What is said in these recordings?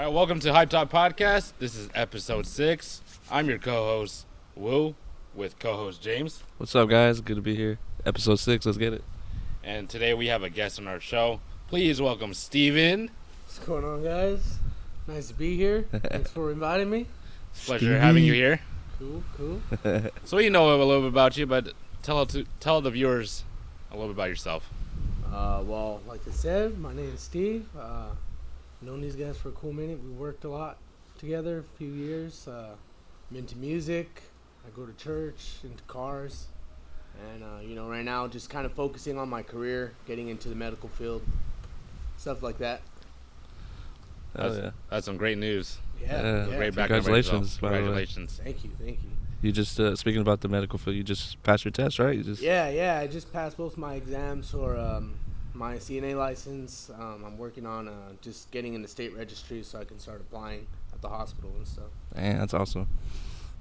right, welcome to Hype Talk Podcast. This is episode 6. I'm your co-host, Will, with co-host James. What's up, guys? Good to be here. Episode 6, let's get it. And today we have a guest on our show. Please welcome Steven. What's going on, guys? Nice to be here. Thanks for inviting me. Pleasure having you here. Cool. So we know a little bit about you, but tell the viewers a little bit about yourself. Well, like I said, my name is Steve. Known these guys for a cool minute. We worked a lot together, a few years. I'm into music. I go to church, into cars. And, right now just kind of focusing on my career, getting into the medical field, stuff like that. That's some great news. Yeah. Great background. Congratulations. Congratulations. Thank you. You just, speaking about the medical field, you just passed your test, right? Yeah. I just passed both my exams for my CNA license. I'm working on just getting in the state registry so I can start applying at the hospital and stuff. Man, that's awesome.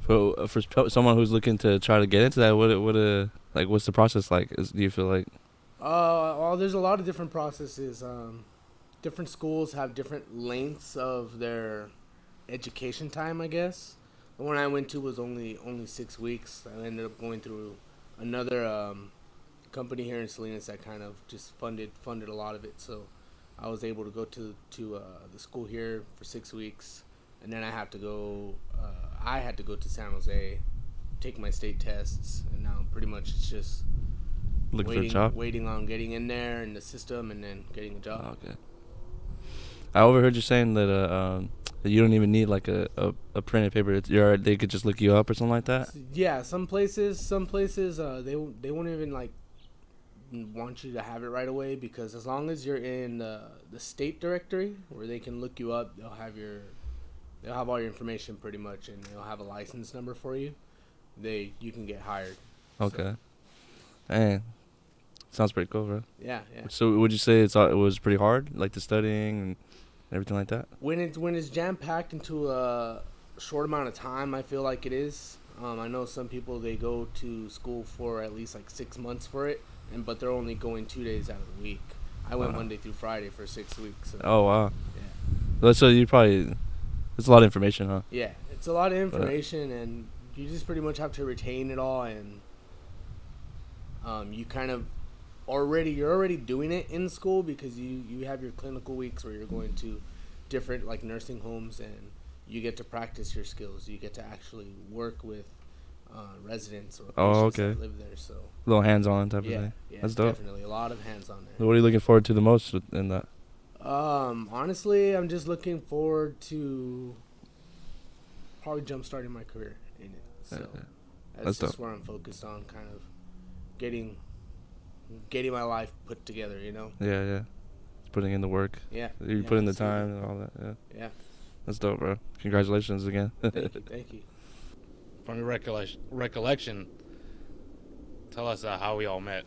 So, for someone who's looking to try to get into that, what's the process like? Do you feel like? Well, there's a lot of different processes. Different schools have different lengths of their education time, I guess. The one I went to was only 6 weeks. I ended up going through another company here in Salinas that kind of just funded a lot of it. So I was able to go to the school here for 6 weeks, and then I had to go to San Jose, take my state tests, and now pretty much it's just waiting on getting in there in the system and then getting a job. Okay. I overheard you saying that you don't even need like a printed paper. They could just look you up or something like that. Yeah, some places they won't even like want you to have it right away, because as long as you're in the state directory where they can look you up, they'll have all your information pretty much, and they'll have a license number for you. You can get hired. Okay. Man, sounds pretty cool, bro. Yeah. So would you say it was pretty hard, like the studying and everything like that? When it's jam packed into a short amount of time, I feel like it is. I know some people, they go to school for at least like 6 months for it, but they're only going 2 days out of the week. I went Monday through Friday for 6 weeks. So. Oh wow. Yeah. So it's a lot of information, huh? Yeah, it's a lot of information, and you just pretty much have to retain it all, and you kind of you're already doing it in school, because you have your clinical weeks where you're going to different like nursing homes, and you get to practice your skills. You get to actually work with residents or patients that live there. So a little hands-on type of thing. Yeah, that's dope. Definitely a lot of hands-on there. What are you looking forward to the most in that? Honestly, I'm just looking forward to probably jump-starting my career in it. So that's just where I'm focused on, kind of getting my life put together, Yeah. Putting in the work. Yeah. You put in the time and all that. Yeah. That's dope, bro. Congratulations again. Thank you. From your recollection, tell us how we all met.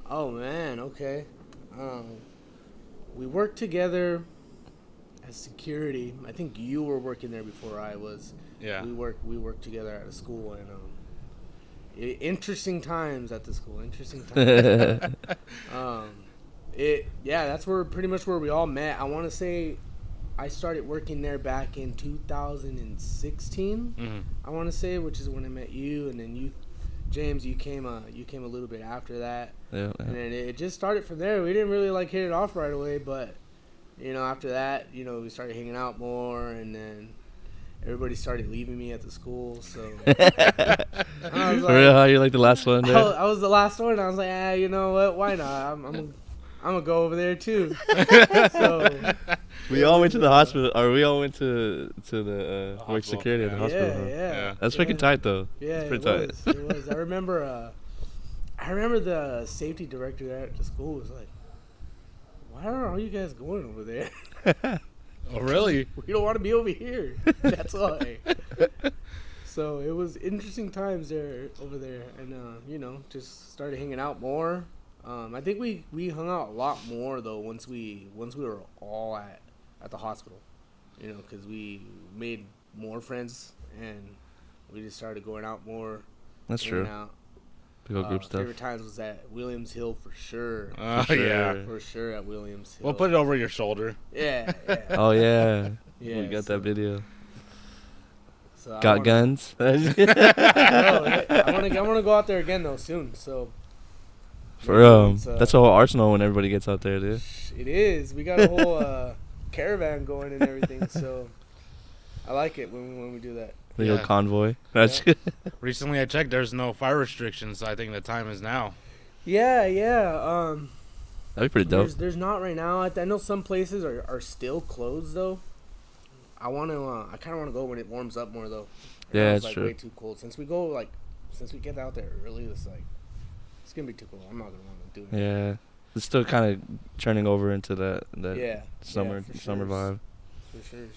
Oh man, okay. We worked together as security. I think you were working there before I was. Yeah. We worked together at a school, and interesting times at the school. Interesting times. That's pretty much where we all met. I want to say I started working there back in 2016. Mm-hmm. I want to say, which is when I met you, and then you, James, you came a little bit after that. Yeah. And then it just started from there. We didn't really hit it off right away, but after that, we started hanging out more, and then everybody started leaving me at the school. So I was for real, how you're like the last one there? I was the last one. I was like, you know what? Why not? I'm gonna go over there too. So we all went to the hospital, or we all went to the work security at the hospital. Yeah. That's freaking tight though. Yeah, it's pretty tight. It was. I remember the safety director there at the school was like, "Why are all you guys going over there?" Oh, really? We don't want to be over here. That's why. So it was interesting times over there, and just started hanging out more. I think we hung out a lot more though once we were all at the hospital, because we made more friends and we just started going out more. That's true. Big old group stuff. Favorite times was at Williams Hill for sure. Yeah. For sure at Williams Hill. We'll put it over your shoulder. Yeah. Oh, yeah. Yeah, We got so- that video. So I Got wanna- guns? No, I want to go out there again though soon. So For maybe real. once, That's a whole arsenal when everybody gets out there, dude. It is. We got a whole caravan going and everything. So I like it when we do that. The Yeah. little convoy. Recently, I checked. There's no fire restrictions, so I think the time is now. Yeah. That'd be pretty dope. There's not right now. I know some places are still closed though. I kind of want to go when it warms up more though. Right Yeah, now it's like true. way too cold. Since we get out there early, it's gonna be too cold. I'm not gonna want to do it. Yeah. It's still kind of turning over into that Yeah. summer for summer sure. vibe. For sure.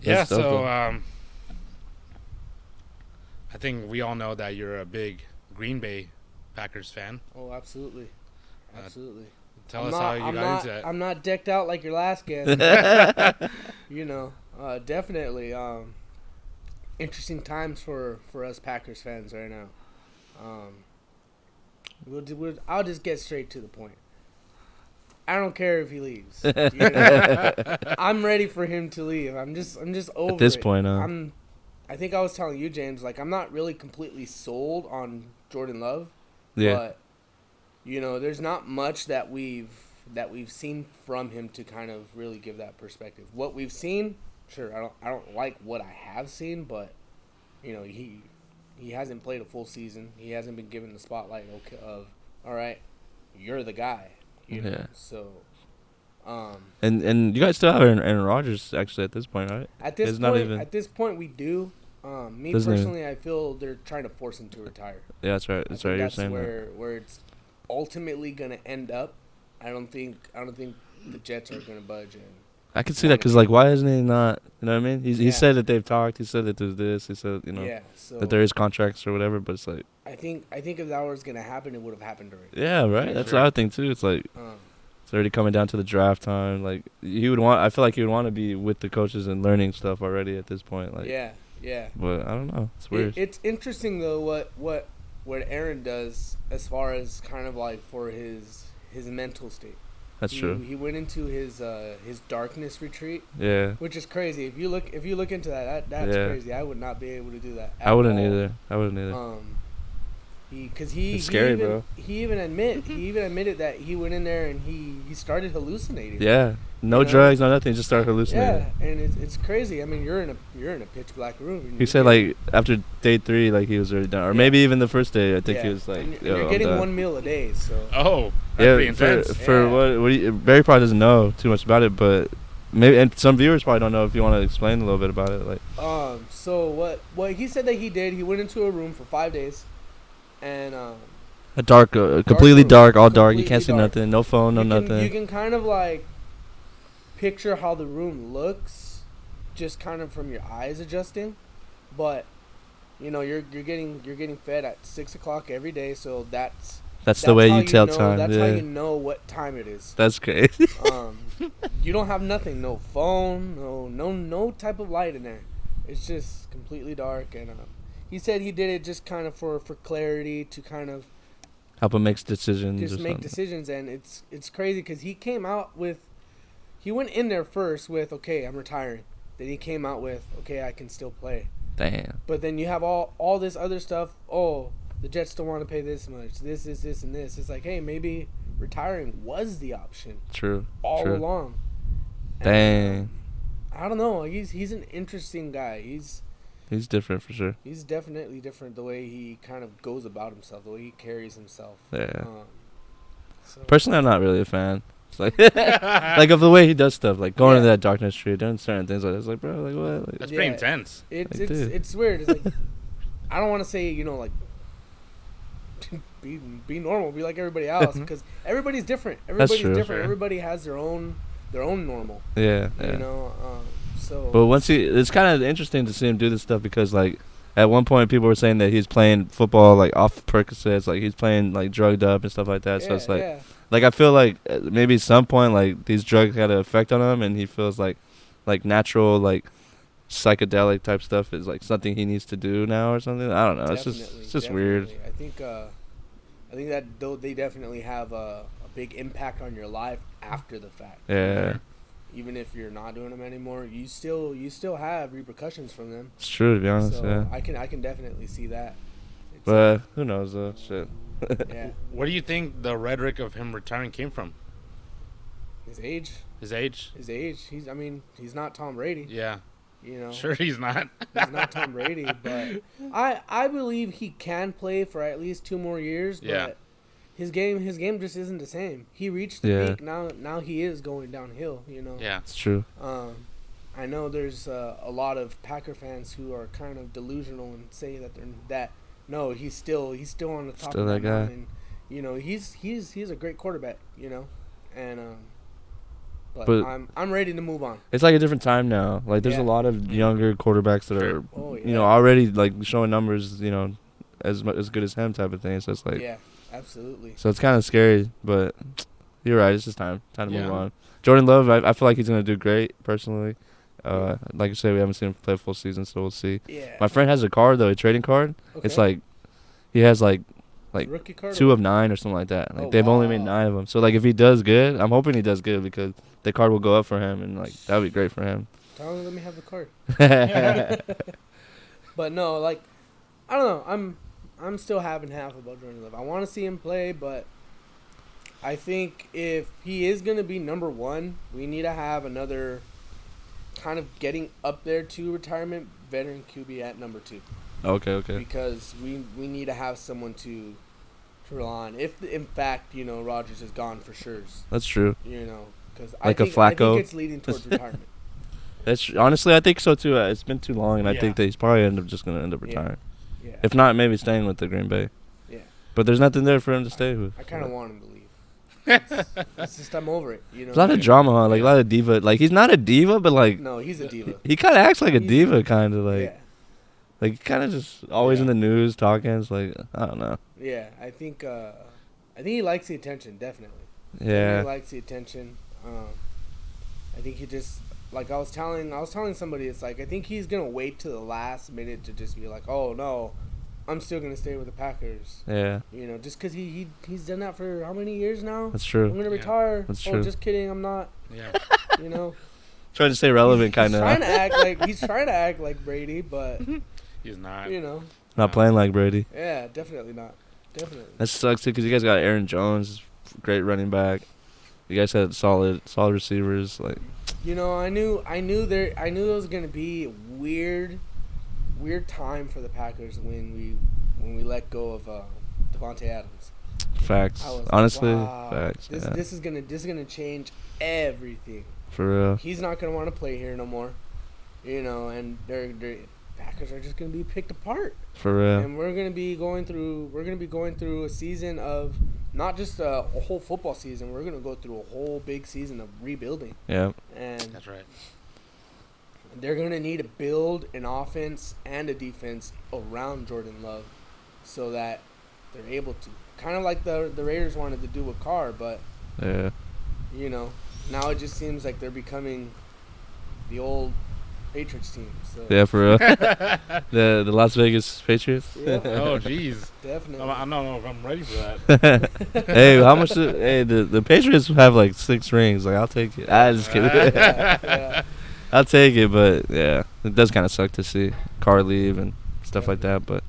Yeah, That's dope, so though. I think we all know that you're a big Green Bay Packers fan. Oh, absolutely. Absolutely. Tell us how you got into it. I'm not decked out like your last guest. Definitely. Interesting times for us Packers fans right now. I'll just get straight to the point. I don't care if he leaves. I'm ready for him to leave. I'm just over At this it. point, I think I was telling you, James, I'm not really completely sold on Jordan Love. Yeah. But there's not much that we've seen from him to kind of really give that perspective. What we've seen, sure, I don't like what I have seen, but he hasn't played a full season. He hasn't been given the spotlight of all right, you're the guy. Yeah. So And you guys still have Aaron Rodgers actually at this point, right? at this It's point, not even- we do. Me Doesn't even- personally, I feel they're trying to force him to retire. Yeah, that's right. I That's think right. You're that's saying that. where it's ultimately gonna end up. I don't think the Jets are gonna budge. I can see that because why isn't he not? You know what I mean? He Yeah. said that they've talked. He said that there's this. He said Yeah, so that there is contracts or whatever. But it's like, I think if that was gonna happen, it would have happened already. yeah, right. That's what I think too. It's like it's already coming down to the draft time. Like he would want. I feel like he would want to be with the coaches and learning stuff already at this point. Like Yeah. But I don't know. It's weird. It's interesting though what Aaron does as far as kind of like for his mental state. That's true. He went into his darkness retreat, Yeah. which is crazy. If you look into that's Yeah. crazy. I would not be able to do that. I wouldn't either. He It's scary, even, bro. He even admitted that he went in there and he started hallucinating. Yeah. No You know? drugs, no nothing. Just start hallucinating. Yeah, and it's crazy. I mean, you're in a pitch black room. And He you're said getting- like after day 3, like he was already done, or Yeah. maybe even the first day. I think yeah, he was like, and "Yo, you're I'm getting done." 1 meal a day. So Oh, that's pretty intense. For Yeah. what do you, Barry probably doesn't know too much about it, but maybe, and some viewers probably don't know. If you want to explain a little bit about it, like so what he said that he did, he went into a room for 5 days, and a dark, completely room, dark, all dark. You can't see completely dark. nothing, no phone, no you nothing. can kind of like picture how the room looks, just kind of from your eyes adjusting, but you're getting fed at 6 o'clock every day, so that's the way how you tell know, time. That's Yeah, how you know what time it is. that's crazy. You don't have nothing, no phone, no type of light in there. It's just completely dark, and he said he did it just kind of for clarity, to kind of Help him make decisions. just or make something. decisions. And it's crazy because he went in there first with, okay, I'm retiring. Then he came out with, okay, I can still play. Damn. But then you have all this other stuff. Oh, the Jets don't want to pay this much. This, and this. It's like, hey, maybe retiring was the option True. all True. along. Dang. I don't know. He's an interesting guy. He's different for sure. He's definitely different the way he kind of goes about himself, the way he carries himself. Yeah. So Personally, I'm not really a fan. It's like, like of the way he does stuff, like going into that darkness street, doing certain things like that. It's like, bro, like what? Like, That's Yeah. pretty intense. it's Like, dude. it's weird. It's like I don't want to say like be normal, be like everybody else, because everybody's different. Everybody's true. different. Sure. Everybody has their own normal. yeah. You know. So. But once it's kind of interesting to see him do this stuff because like at one point people were saying that he's playing football like off Percocets, like he's playing like drugged up and stuff like that. So it's like I feel like maybe at some point like these drugs had an effect on him and he feels like natural like psychedelic type stuff is like something he needs to do now or something. I don't know. It's just weird. I think that though they definitely have a big impact on your life after the fact. Yeah. even if you're not doing them anymore, you still have repercussions from them. It's true, to be honest. So yeah. I can definitely see that. But who knows though? Shit. Yeah. Where do you think the rhetoric of him retiring came from? His age. His age? He's not Tom Brady. Yeah. You know. Sure, he's not. He's not Tom Brady, but I believe he can play for at least 2 more years. But Yeah. his game just isn't the same. He reached the peak. Now he is going downhill. You know. Yeah, it's true. I know there's a lot of Packer fans who are kind of delusional and say that no, he's still on the top Still of that guy. mountain. You know, he's a great quarterback. You know, and but I'm ready to move on. It's like a different time now. Like there's a lot of younger quarterbacks that are you know already like showing numbers, you know, as good as him type of thing. So it's like absolutely. So it's kind of scary, but you're right. It's just time to move on. Jordan Love, I feel like he's gonna do great personally. Like I said, we haven't seen him play a full season, so we'll see. Yeah. My friend has a card though, a trading card. Okay. It's like he has like 2 of 9 or something like that. Like they've only made 9 of them. So like if he does good, I'm hoping he does good because the card will go up for him and like that would be great for him. Tell him let me have the card. But no, like I don't know. I'm still half and half about Jordan Love. I want to see him play, but I think if he is going to be number 1, we need to have another kind of getting up there to retirement veteran QB at number 2. Okay. Because we need to have someone to rely on. If in fact, you know, Rodgers is gone for sure. That's true. You know, because like I a Flacco. think it's leading towards retirement. Honestly, I think so too. It's been too long, and I think that he's probably going to end up retiring. Yeah. If not, maybe staying with the Green Bay. Yeah. But there's nothing there for him to stay with. I kind of want him to leave. It's just I'm over it. You know. There's a lot of drama, huh? Like a lot of diva. Like he's not a diva, but like. No, he's a diva. He kind of acts like a diva, kind of like. Yeah. Like kind of just always in the news talking. It's like I don't know. Yeah, I think he likes the attention, definitely. Yeah. He likes the attention. I think he just like I was telling somebody, it's like I think he's gonna wait to the last minute to just be like, oh no, I'm still gonna stay with the Packers. Yeah. You know, just because he's done that for how many years now? That's true. I'm gonna retire. That's true. Just kidding, I'm not. Yeah. You know. Trying to stay relevant, kind of. He's trying to act like Brady, but he's not. You know. Not playing like Brady. Yeah, definitely not. Definitely. That sucks too, because you guys got Aaron Jones, great running back. You guys had solid receivers. Like, you know, I knew it was gonna be a weird time for the Packers when we let go of Devontae Adams. Facts. Honestly, wow, facts. This is gonna change everything. For real. He's not gonna want to play here no more. You know, and they're Packers are just gonna be picked apart. For real. And we're gonna be going through a season of not just a whole football season. We're gonna go through a whole big season of rebuilding. Yeah. And that's right. They're gonna need to build an offense and a defense around Jordan Love, so that they're able to kind of like the Raiders wanted to do with Carr, but you know, now it just seems like they're becoming the old Patriots team. So. Yeah, for real. the Las Vegas Patriots. Yeah. Oh, jeez. Definitely. I don't know if I'm ready for that. Hey, how much? The Patriots have like 6 rings. Like I'll take it. I just kidding. Yeah. I'll take it, but yeah, it does kind of suck to see Carr leave and stuff like that. But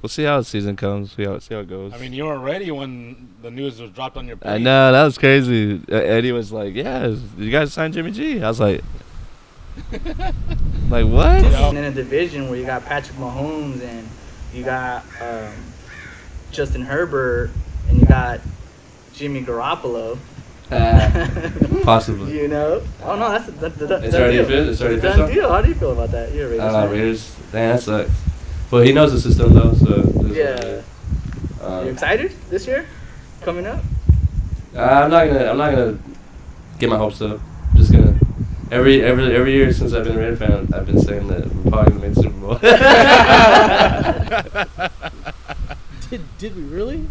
we'll see how the season comes. See how it goes. I mean, you weren't ready when the news was dropped on your plate. I know, that was crazy. Eddie was like, "Yeah, you guys signed Jimmy G." I was like, "Like what?" In a division where you got Patrick Mahomes and you got Justin Herbert and you got Jimmy Garoppolo. Possibly. You know? Oh no, that's it's already a done deal. How do you feel about that? You're a Raiders fan. Raiders. Damn, that sucks. Well, he knows the system though, so yeah. You excited this year? Coming up? I'm not gonna get my hopes up. I'm just gonna every year since I've been a Raider fan, I've been saying that we're probably gonna make the Super Bowl. Did we really?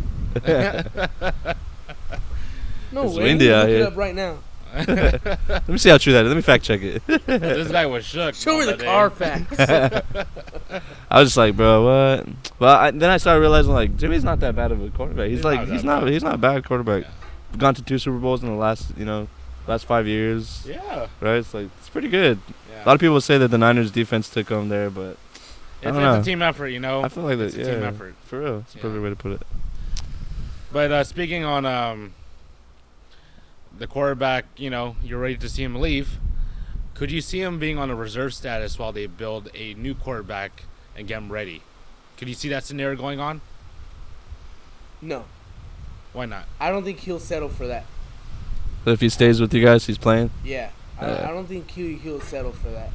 No it's way. windy Look out it here. up right now. Let me see how true that is. Let me fact check it. This guy was shook. Show me the car facts. I was just like, bro, what? Well, then I started realizing like Jimmy's not that bad of a quarterback. He's not a bad quarterback. Yeah. Gone to 2 Super Bowls in the last last 5 years. Yeah. Right? It's pretty good. Yeah. A lot of people say that the Niners defense took them there, but It's know. a team effort, you know. I feel like it's that. a Yeah, team effort. for real. It's a perfect way to put it. But speaking on the quarterback, you know, you're ready to see him leave. Could you see him being on a reserve status while they build a new quarterback and get him ready? Could you see that scenario going on? No, Why not? I don't think he'll settle for that. But if he stays with you guys, he's playing. Yeah, I don't think he'll settle for that.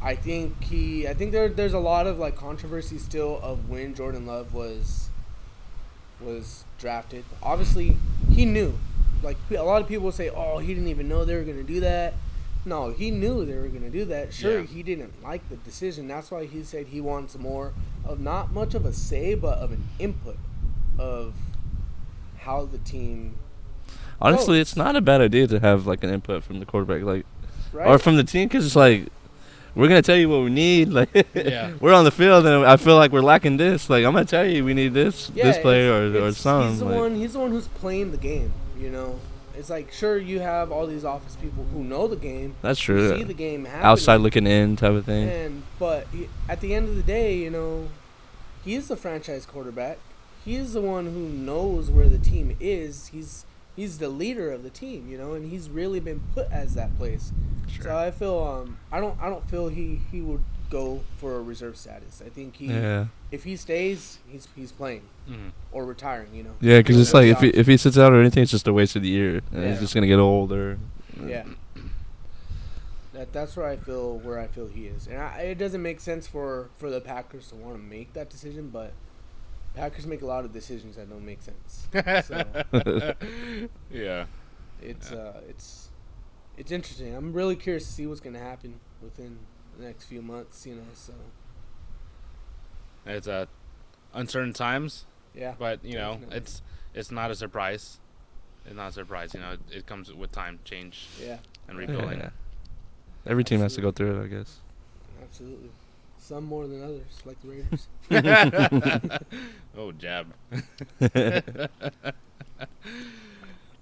I think there's a lot of like controversy still of when Jordan Love was drafted. Obviously, he knew. Like a lot of people say, "Oh, he didn't even know they were gonna do that." No, he knew they were gonna do that. Sure, he didn't like the decision. That's why he said he wants more of not much of a say, but of an input of how the team. Honestly, goes. it's not a bad idea to have like an input from the quarterback, like, Right? or from the team, because it's like we're gonna tell you what we need. Like, Yeah. we're on the field and I feel like we're lacking this. Like, I'm gonna tell you we need this player or some. He's the one who's playing the game. You know, it's like sure you have all these office people who know the game. That's who true. see the game happening, Outside looking in type of thing. But at the end of the day, you know, he is the franchise quarterback. He is the one who knows where the team is. He's the leader of the team, you know, and he's really been put as that place. Sure. So I feel I don't feel he would go for a reserve status. I think if he stays, he's playing or retiring, you know. Yeah, because it's like That's if he sits out or anything, it's just a waste of the year, and Yeah. he's just gonna get older. Yeah. That's where I feel he is, and it doesn't make sense for the Packers to want to make that decision, but Packers make a lot of decisions that don't make sense. So Yeah. it's interesting. I'm really curious to see what's going to happen within the next few months, you know. So It's uncertain times, yeah, but you know, definitely. it's not a surprise. It's not a surprise, you know. It comes with time, change, Yeah, and rebuilding. Yeah. Every team has to go through it, I guess. absolutely. Some more than others, like the Raiders. Oh, jab.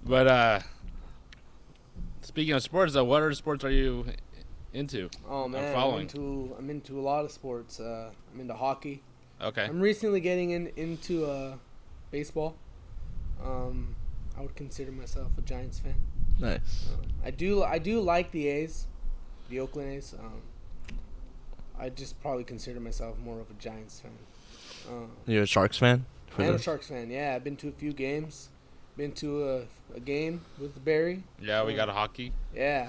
But speaking of sports, though, what other sports are you into? Oh man, following. I'm into a lot of sports. I'm into hockey. Okay. I'm recently getting into baseball. I would consider myself a Giants fan. Nice. I do like the A's, the Oakland A's. I just probably consider myself more of a Giants fan. You're a Sharks fan? I am a Sharks fan. Yeah, I've been to a few games. Been to a game with Barry. Yeah, we got a hockey. Yeah,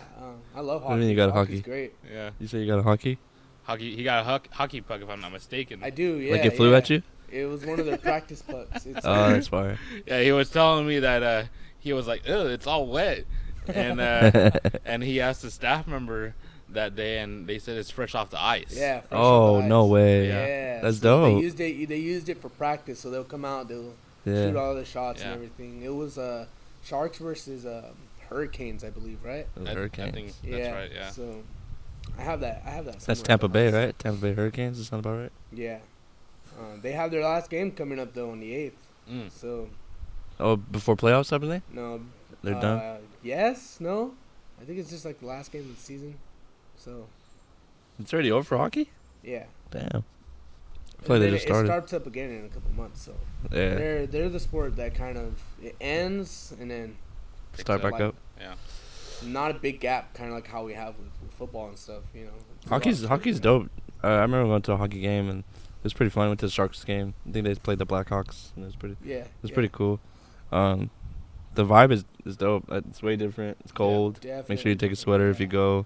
I love What hockey. do you mean you got a Hockey's hockey? great. Yeah. You say you got a hockey? Hockey. He got a hockey puck, if I'm not mistaken. I do. Yeah. Like it flew yeah. at you? It was one of their practice pucks. It's Oh, that's fire. Yeah, he was telling me that he was like, "Ugh, it's all wet," and and he asked a staff member that day, and they said it's fresh off the ice. yeah. fresh Oh, off the no ice. way. Yeah, That's so dope. They used it for practice, so they'll come out, they'll Yeah. shoot all the shots and Yeah. everything. It was Sharks versus Hurricanes, I believe, right? Those I Hurricanes. think that's right. Yeah. So I have that. That's somewhere Tampa at the Bay, house. right? Tampa Bay Hurricanes. That sound about right? Yeah. They have their last game coming up though on the 8th. Mm. So Oh, before playoffs, I believe? no. They're done? Yes. No. I think it's just like the last game of the season. So It's already over for hockey? yeah. Damn. I And feel like they then just it started. starts up again in a couple months. So Yeah. they're the sport that kind of it ends and then Start back like- up. Yeah. not a big gap, kind of like how we have with football and stuff. You know, It's a Hockey's lot of- hockey's dope. I remember going to a hockey game and it was pretty fun. I went to the Sharks game. I think they played the Blackhawks and it was pretty. Yeah, It was pretty cool. The vibe is dope. It's way different. It's cold. Make sure you take a sweater if you go,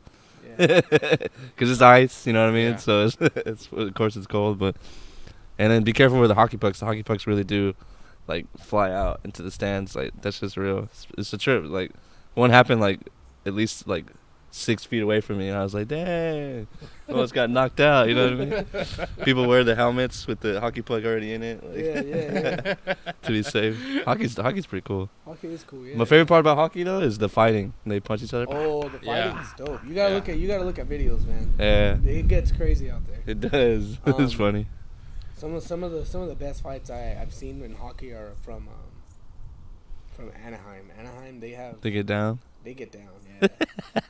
Yeah. because it's ice. You know what I mean. Yeah. So it's of course it's cold, but and then be careful with the hockey pucks. The hockey pucks really do like fly out into the stands. Like that's just real. It's a trip. Like one happened like at least like 6 feet away from me, and I was like, dang, almost got knocked out. You know what I mean? People wear the helmets with the hockey puck already in it. Like, Yeah. to be safe. Hockey's pretty cool. Hockey is cool. Yeah. My favorite part about hockey though is the fighting. They punch each other. Oh, the fighting Yeah. is dope. You gotta Yeah. look at videos, man. Yeah, It gets crazy out there. it does. It's funny. Some of the best fights I've seen in hockey are from Anaheim. Anaheim, They get down. they get down. Yeah,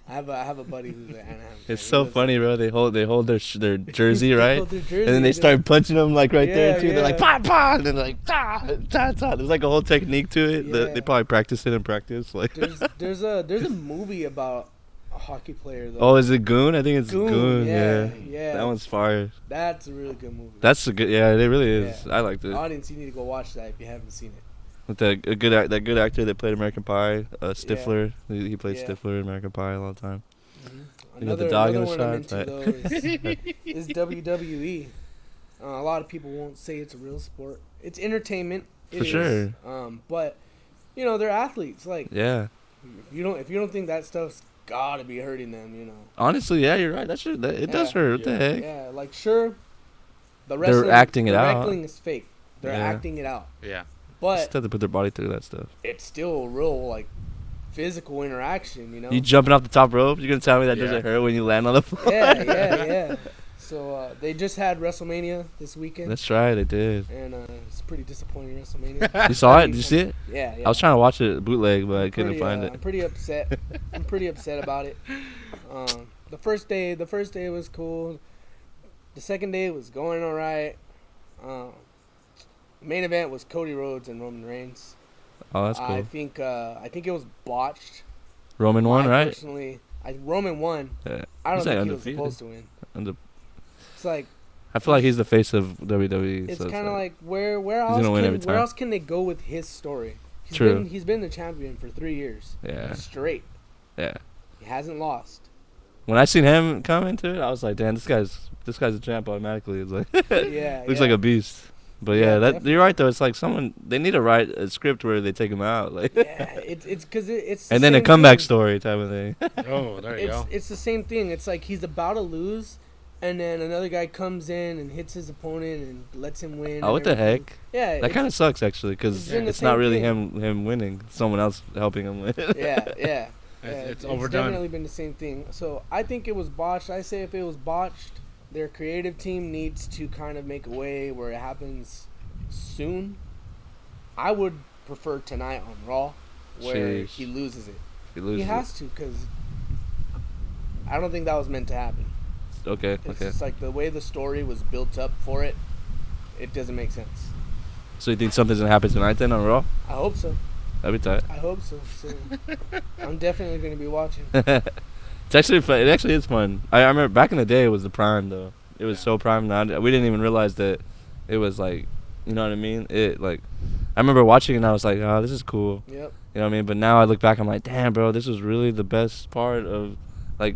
I have a buddy who's an Anaheim fan. It's He so lives funny, bro. They hold their jersey, They right? hold their jersey, And then they start punching them like right there Yeah, too. They're like yeah. pa pa, and then like ta ta ta. There's like a whole technique to it. Yeah. They probably practice it in practice. Like, There's a movie about a hockey player though. oh, is it Goon? I think it's Goon. Yeah, Yeah. yeah. That one's fire. That's a really good movie. That's a good. Yeah, it really is. Yeah. I liked it. Audience, you need to go watch that if you haven't seen it. With that good actor that played American Pie, Stifler. He played Yeah. Stifler in American Pie a lot of time. You know, Another, the dog in another the one I'm shot, into though is WWE. A lot of people won't say it's a real sport. It's entertainment. It For is. sure. But you know they're athletes. Like Yeah. if you don't think that stuff's gotta be hurting them, you know. Honestly, yeah, you're right. It does hurt. What the heck? Yeah, like sure. The wrestling, acting it the out. wrestling is fake. They're Yeah. acting it out. Yeah. Just But have to put their body through that stuff. it's still real like physical interaction, you know. You jumping off the top rope? You gonna tell me that Yeah. doesn't hurt when you land on the floor? yeah. So they just had WrestleMania this weekend. That's right, they did. And it's pretty disappointing WrestleMania. You saw it? Did you see it? Yeah. I was trying to watch it bootleg, but I I'm couldn't pretty, find I'm it. pretty upset. I'm pretty upset about it. The first day was cool. The second day was going all right. The main event was Cody Rhodes and Roman Reigns. Oh, that's I cool. think it was botched. Roman won, right? Personally, Roman won. Yeah. I don't He's, like, think he was undefeated. supposed to win. It's like I feel like he's the face of WWE. it's so kind of like where gonna win every where time. else can they go with his story? True. He's been the champion for 3 years Yeah. straight. Yeah. He hasn't lost. When I seen him come into it, I was like, damn, this guy's a champ automatically. It's like Yeah, looks yeah. like a beast. But Yeah, yeah, definitely. you're right though. It's like they need to write a script where they take him out, like, Yeah, it's because it's. The and then a same comeback thing. story type of thing. Oh, there you go. It's the same thing. It's like he's about to lose, and then another guy comes in and hits his opponent and lets him win. Oh, and what the everything. heck? Yeah, That kind of sucks actually, because it's been the it's not same really thing. him winning. It's someone else helping him win. Yeah. It's It's overdone. definitely been the same thing. So I think it was botched. I say if it was botched, their creative team needs to kind of make a way where it happens soon. I would prefer tonight on Raw, where Sheesh. he loses it. He He loses. has to, because I don't think that was meant to happen. Okay. It's Okay. just like the way the story was built up for it. It doesn't make sense. So you think something's gonna happen tonight then on Raw? I hope so. That'd be tight. I hope so. So I'm definitely going to be watching. It's actually fun. It actually is fun. I remember back in the day it was the prime though. It was so prime. Now we didn't even realize that it was like, you know what I mean? It like, I remember watching it and I was like, oh, this is cool. Yep. You know what I mean? But now I look back, I'm like, damn, bro, this was really the best part of like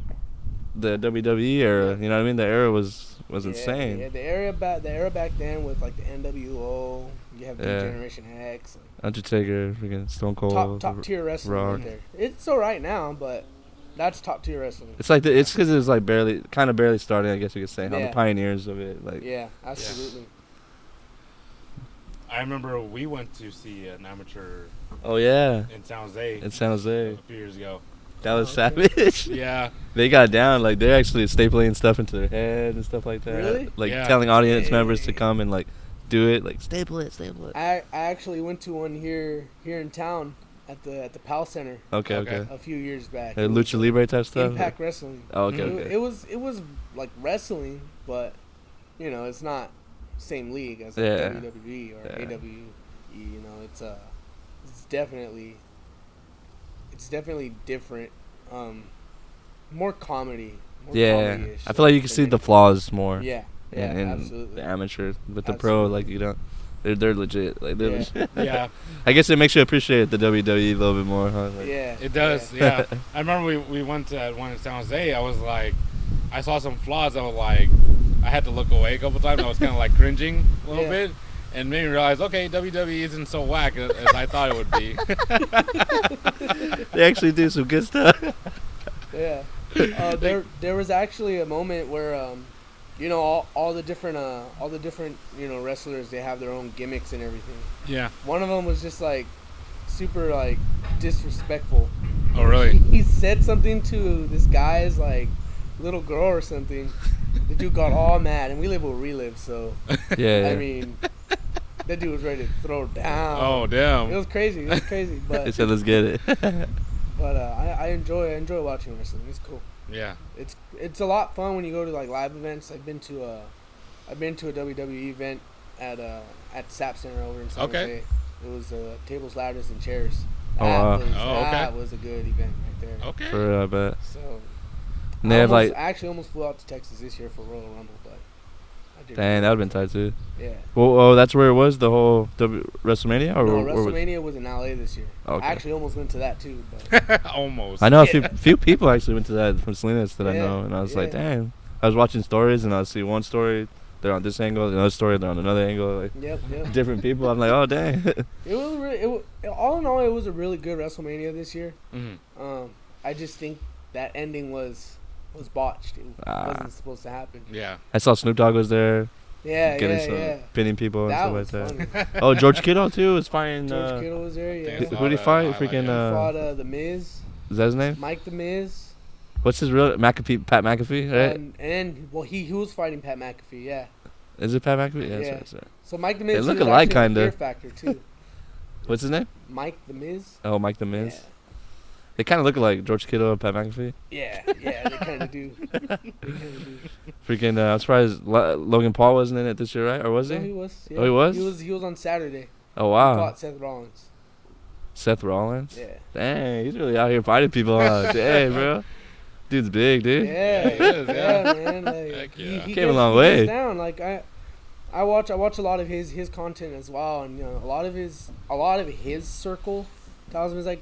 the WWE era. You know what I mean? The era was insane. Yeah, the era back then with like the NWO, you have Yeah. Generation X, like, Undertaker, freaking Stone Cold. top tier wrestling Rock. right there. It's all right now, but that's top tier wrestling. It's like it's because it was like kind of barely starting, I guess you could say. How Yeah. the pioneers of it, like. Yeah, absolutely. I remember we went to see an amateur Oh yeah, in San Jose in San Jose. a few years ago. That was okay. savage. Yeah. They got down, like they're actually stapling stuff into their head and stuff like that. Really? Like Yeah. telling audience members to Dang. come and like do it, like staple it. I actually went to one here in town at the PAL Center Okay, Okay. okay. a few years back. Like It was Lucha Libre type stuff. Impact Wrestling. Oh, okay, It- okay. It was like wrestling, but you know it's not same league as like Yeah. WWE or Yeah. AWE. You know, it's definitely different. More comedy. More Yeah, comedy-ish I feel like you can than see the anything. flaws more. Yeah, in absolutely. the amateur, but the pro, Absolutely. like you don't. They're legit. Like they're Yeah. legit. Yeah. I guess it makes you appreciate the WWE a little bit more, huh? Like, Yeah, It does, yeah. I remember we went to one in San Jose. I was like, I saw some flaws. I was like, I had to look away a couple times. I was kind of like cringing a little Yeah. bit, and made me realize, okay, WWE isn't so whack as I thought it would be. They actually do some good stuff. Yeah. There was actually a moment where you know all the different you know wrestlers, they have their own gimmicks and everything. Yeah. One of them was just like super like disrespectful. Oh, really? He said something to this guy's like little girl or something. The dude got all mad, and we live where we live, so Yeah. I mean, That dude was ready to throw down. Oh damn. It was crazy. It was crazy. He But said, "Let's get it." but I enjoy watching wrestling. It's cool. Yeah. It's a lot fun when you go to like live events. I've been to a WWE event at SAP Center over in San Jose. It was tables, ladders, and chairs. Oh, wow. That was a good event right there. Okay. For real, I bet. So And they have I like, actually almost flew out to Texas this year for Royal Rumble, but I didn't. dang, that would've been tight too. Yeah. Well, oh, that's where it was, the whole WrestleMania, or No, or was- WrestleMania was in LA this year. Okay. I actually almost went to that too, but Almost. I know a few people actually went to that from Salinas that I Yeah, know, and I was like, yeah. dang. I was watching stories, and I see one story, they're on this angle, another story, they're on another angle, like yep. different people. I'm like, oh dang. It was really, all in all, it was a really good WrestleMania this year. Mm-hmm. I just think that ending was botched. It wasn't supposed to happen. Yeah. I saw Snoop Dogg was there, Yeah, getting pinning people and That stuff was like that. funny. Oh, George Kittle too was fighting. George Kittle was there. Yeah. Damn. Who did he fight? Highlight, Freaking. yeah. Fought The Miz, Is that his name? Mike The Miz, What's his real McAfee? Pat McAfee, right? and well, he was fighting Pat McAfee. Yeah. Is it Pat McAfee? Yeah. Yeah. Sorry. So Mike The Miz. They look he was alike, actually in kinda. Fear Factor too. What's his name? Mike The Miz. Oh, Mike the Miz. Yeah. They kind of look like George Kittle and Pat McAfee. Yeah, they kind of do. They kind of do. Freaking. I'm surprised Logan Paul wasn't in it this year, right? Or was No, he? he was. Oh, he was? He was on Saturday. Oh He wow. fought Seth Rollins. Seth Rollins. Yeah. Dang, he's really out here fighting people. Huh? Dang, bro. Dude's big, dude. Yeah, He is, yeah, man. Like, Heck yeah. he Came a gets- long he way. gets down. Like I watch a lot of his content as well, and you know, a lot of his circle tells me, is like,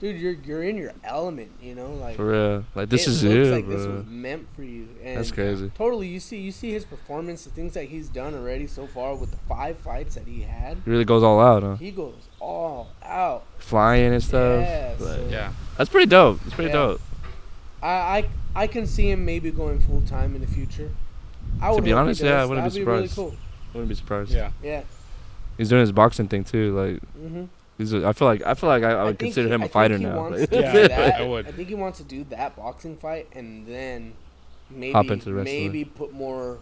dude, you're in your element, you know, like For real. Like this it is looks you, like bro. this was meant for you. And That's crazy. Totally, you see his performance, the things that he's done already so far with the 5 fights that he had. He really goes all out, huh? He goes all out. Flying and stuff. Yeah, Like, so Yeah. That's pretty dope. It's pretty Yeah. dope. I can see him maybe going full time in the future. I To would be hope he honest, yeah, I does. wouldn't be That'd really surprised. cool. Wouldn't be surprised. Yeah. Yeah. He's doing his boxing thing too. Like Mhm. I feel like I would think consider him I a think fighter he now. wants Like, to do Yeah, that. I would. I think he wants to do that boxing fight and then maybe Hop into wrestling. maybe put more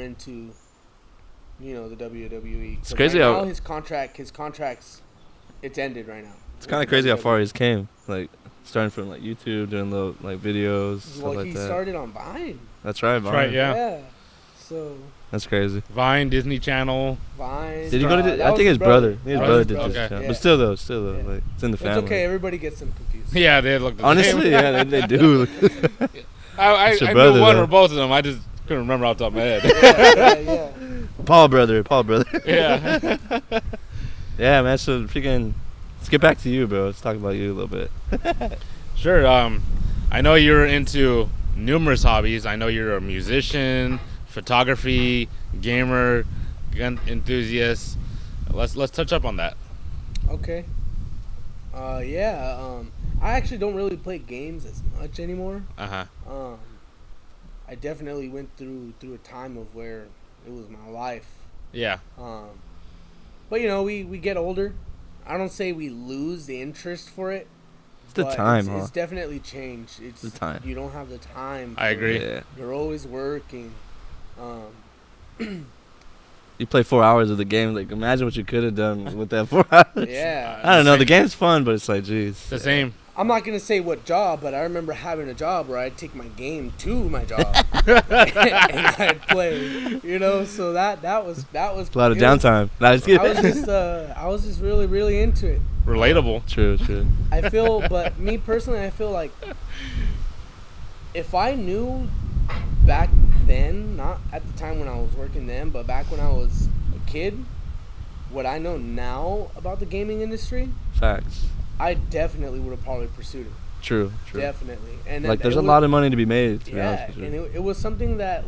into, you know, the WWE. 'Cause It's crazy right how- now his contract's it's ended right now. It's kind of crazy how far he's came. Like starting from like YouTube, doing little like videos, stuff Well, like he that. started on Vine. That's right, That's Vine. right. Yeah. So That's crazy. Vine, Disney Channel. Vine. Did he go to? that I was think his brother. His Oh, brother his did brother. this Okay. channel. Yeah. But still though, Yeah. like it's in the It's family. okay. Everybody gets them confused. Yeah, they look the Honestly, same. yeah, they do. I It's your knew brother, one though. or both of them. I just couldn't remember off the top of my head. yeah. Paul brother. yeah. Yeah, man. So freaking. Let's get back to you, bro. Let's talk about you a little bit. Sure. I know you're into numerous hobbies. I know you're a musician, photography, gamer, gun enthusiast. Let's touch up on that. Okay. Yeah. I actually don't really play games as much anymore. Uh huh. I definitely went through a time of where it was my life. Yeah. But you know, we get older. I don't say we lose the interest for it. It's the but time, it's, huh? it's definitely changed. It's The time. You don't have the time. I for agree. it. Yeah. You're always working. You play 4 hours of the game. Like, imagine what you could have done with that 4 hours. Yeah. I don't know. Same. The game's fun, but it's like, jeez. The same. I'm not gonna say what job, but I remember having a job where I'd take my game to my job and I'd play. You know, so that was A lot of good. downtime. Nah, just kidding. I was just really into it. Relatable. True. I feel, but me personally, I feel like if I knew back then, not at the time when I was working then, but back when I was a kid, what I know now about the gaming industry, Facts. I definitely would have probably pursued it. True. Definitely. And Like, there's a lot of money to be made, to be yeah, honest with and you. it was something that